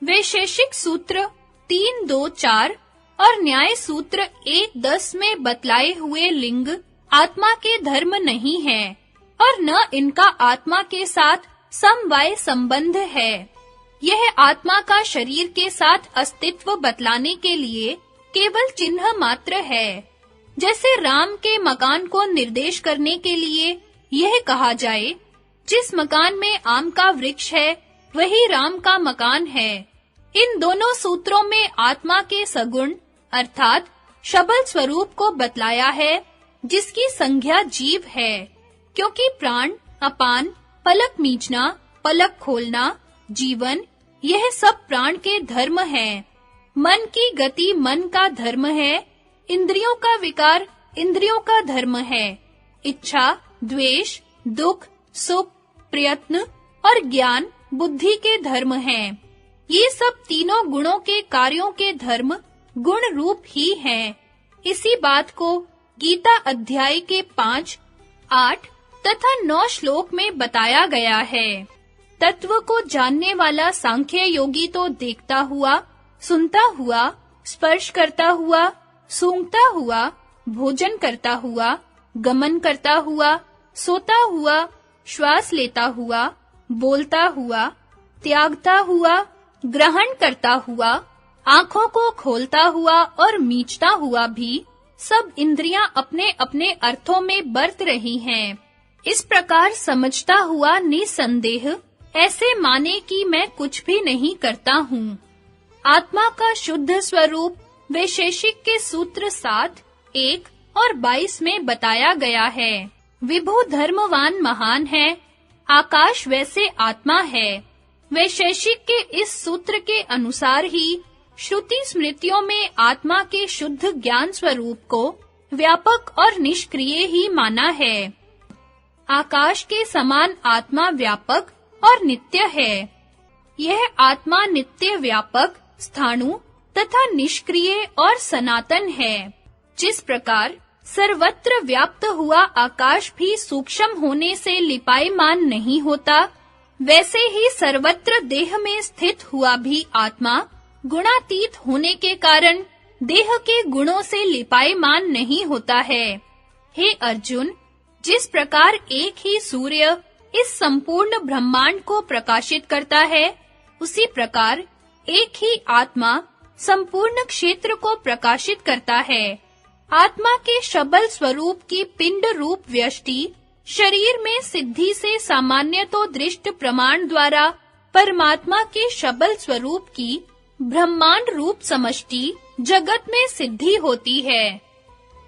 वैशेषिक सूत्र 3-2-4 और न्याय सूत्र 1-10 में बतलाए हुए लिंग आत्मा के धर्म नहीं है और न इनका आत्मा के साथ समवाय संबंध है। यह आत्मा का शरीर के साथ अस्तित्व बतलाने के लिए केवल चिन्ह मात्र है। जैसे राम के मकान को निर्देश करने के लिए यह कहा जाए, जिस मकान में आम का वृक्ष है वही राम का मकान है। इन दोनों सूत्रों में आत्मा के सगुण अर्थात शबल स्वरूप को बतलाया है, जिसकी संज्ञा जीव है, क्योंकि प्राण, अपान, पलक मीचना, पलक खोलना, जीवन, यह सब प्राण के धर्म हैं। मन की गति मन का धर्म है, इंद्रियों का विकार इंद्रियों का धर्म है, इच्छा, द्वेष, दुख, सुख, प्रयत्न और ज्ञान बुद्धि के धर्म हैं। ये सब तीनों गुणों के कार्यों के धर्म गुण रूप ही हैं। इसी बात को गीता अध्याय के 5, 8 तथा 9 श्लोक में बताया गया है। तत्व को जानने वाला सांख्य योगी तो देखता हुआ, सुनता हुआ, स्पर्श करता हुआ, सूंघता हुआ, भोजन करता हुआ, गमन करता हुआ, सोता हुआ, श्वास लेता हुआ, बोलता हुआ, त्यागता हुआ, ग्रहण करता हुआ, आँखों को खोलता हुआ और मीचता हुआ भी सब इंद्रियां अपने-अपने अर्थों में बरत रही हैं। इस प्रकार समझता हुआ निसंदेह ऐसे माने कि मैं कुछ भी नहीं करता हूँ। आत्मा का शुद्ध स्वरूप वैशेषिक के सूत्र 7, 1 और 22 में बताया गया है। विभु धर्मवान महान है, आकाश वैसे आत्मा है। वैशेषिक के इस सूत्र के अनुसार ही श्रुति स्मृतियों में आत्मा के शुद्ध ज्ञान स्वरूप को व्यापक और निष्क्रिय ही माना है। आकाश के समान आत्मा व्यापक और नित्य है। यह आत्मा नित्य व्यापक, स्थाणु तथा निष्क्रिय और सनातन है। जिस प्रकार सर्वत्र व्याप्त हुआ आकाश भी सूक्ष्म होने से लिपायमान नहीं होता, वैसे ही सर्वत्र देह में स्थित हुआ भी आत्मा गुणातीत होने के कारण देह के गुणों से लिपायमान नहीं होता है। हे अर्जुन, जिस प्रकार एक ही सूर्य इस संपूर्ण ब्रह्मांड को प्रकाशित करता है, उसी प्रकार एक ही आत्मा संपूर्ण क्षेत्र को प्रकाशित करता है। आत्मा के शबल स्वरूप की पिंड रूप व्यष्टि शरीर में सिद्धि से सामान्य तो दृष्ट प्रमाण द्वारा परमात्मा के शबल स्वरूप की ब्रह्मांड रूप समष्टि जगत में सिद्धि होती है।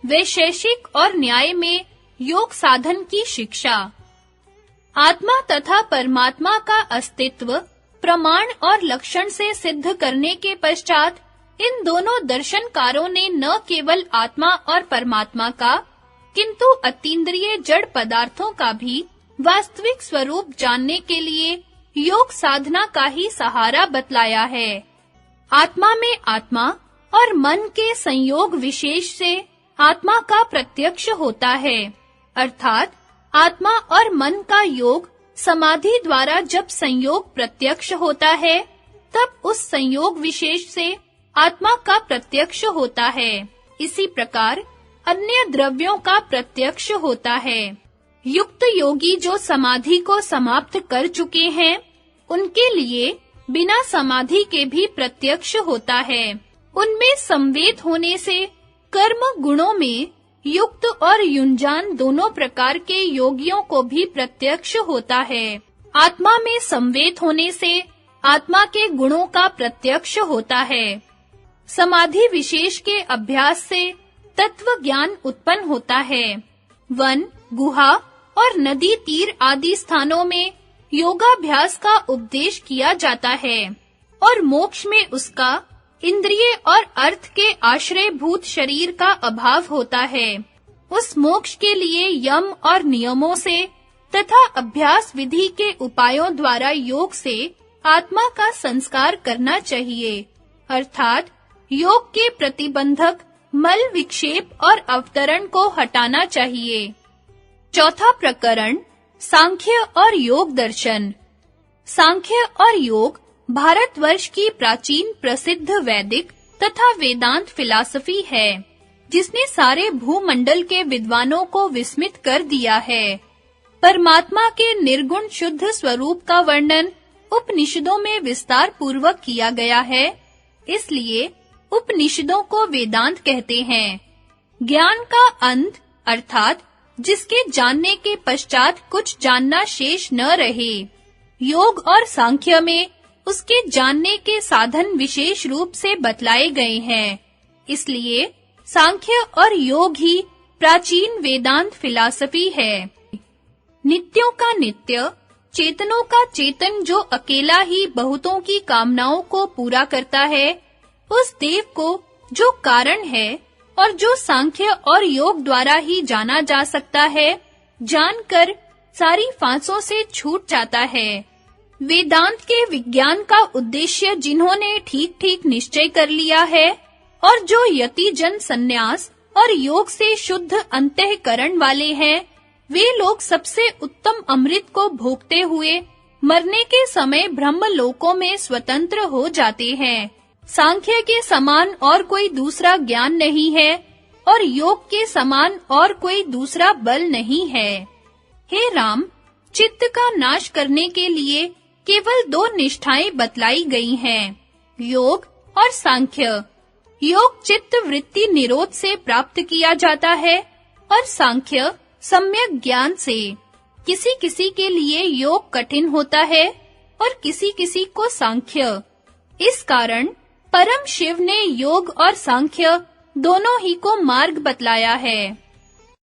वैशेषिक और न्याय में योग साधन की शिक्षा। आत्मा तथा परमात्मा का अस्तित्व प्रमाण और लक्षण से सिद्ध करने के पश्चात इन दोनों दर्शनकारों ने न केवल आत्मा और परमात्मा का, किंतु अतीन्द्रिय जड़ पदार्थों का भी वास्तविक स्वरूप जानने के लिए योग साधना का ही सहारा बतलाया है। आत्मा में आत्मा और मन के संयोग विशेष से आत्मा का प्रत्यक्ष होता है, अर्थात आत्मा और मन का योग समाधि द्वारा जब संयोग प्रत्यक्ष होता है, तब उस संयोग विशेष से आत्मा का प्रत्यक्ष होता है। इसी प्रकार अन्य द्रव्यों का प्रत्यक्ष होता है। युक्त योगी जो समाधि को समाप्त कर चुके हैं, उनके लिए बिना समाधि के भी प्रत्यक्ष होता है। उनमें संवेद होने से कर्म गुणों में युक्त और युंजान दोनों प्रकार के योगियों को भी प्रत्यक्ष होता है। आत्मा में संवेद होने से आत्मा के गुणों का प्रत्यक्ष होता है। समाधि विशेष के अभ्यास से तत्व ज्ञान उत्पन्न होता है। वन, गुहा और नदी तीर आदि स्थानों में योगाभ्यास का उपदेश किया जाता है और मोक्ष में उसका इंद्रिय और अर्थ के आश्रयभूत शरीर का अभाव होता है। उस मोक्ष के लिए यम और नियमों से तथा अभ्यास विधि के उपायों द्वारा योग से आत्मा का संस्कार करना चाहिए, अर्थात योग के प्रतिबंधक मल विक्षेप और अवतरण को हटाना चाहिए। चौथा प्रकरण सांख्य और योग दर्शन। सांख्य और योग भारतवर्ष की प्राचीन प्रसिद्ध वैदिक तथा वेदांत फिलॉसफी है, जिसने सारे भूमंडल के विद्वानों को विस्मित कर दिया है। परमात्मा के निर्गुण शुद्ध स्वरूप का वर्णन उपनिषदों में विस्तार पूर्वक किया गया है, इसलिए उपनिषदों को वेदांत कहते हैं। ज्ञान का अंत अर्थात जिसके जानने के पश्चात कुछ जानना शेष न रहे। योग और सांख्य में उसके जानने के साधन विशेष रूप से बतलाए गए हैं, इसलिए सांख्य और योग ही प्राचीन वेदांत फिलॉसफी है। नित्यों का नित्य, चेतनों का चेतन जो अकेला ही बहुतों की कामनाओं को पूरा करता है, उस देव को जो कारण है और जो सांख्य और योग द्वारा ही जाना जा सकता है, जानकर सारी फांसों से छूट जाता है। वेदांत के विज्ञान का उद्देश्य जिन्होंने ठीक-ठीक निश्चय कर लिया है और जो यति जन संन्यास और योग से शुद्ध अंतःकरण वाले हैं, वे लोग सबसे उत्तम अमृत को भोगते हुए मरने के समय ब्रह्मलोकों में स्वतंत्र हो जाते हैं। सांख्य के समान और कोई दूसरा ज्ञान नहीं है और योग के समान और कोई दूसरा बल नहीं है। हे राम, चित्त का नाश करने के लिए केवल 2 निष्ठाएं बतलाई गई हैं, योग और सांख्य। योग चित्त वृत्ति निरोध से प्राप्त किया जाता है और सांख्य सम्यक ज्ञान से। किसी-किसी के लिए योग कठिन होता है और किसी-किसी को सांख्य। इस कारण परम शिव ने योग और सांख्य दोनों ही को मार्ग बतलाया है।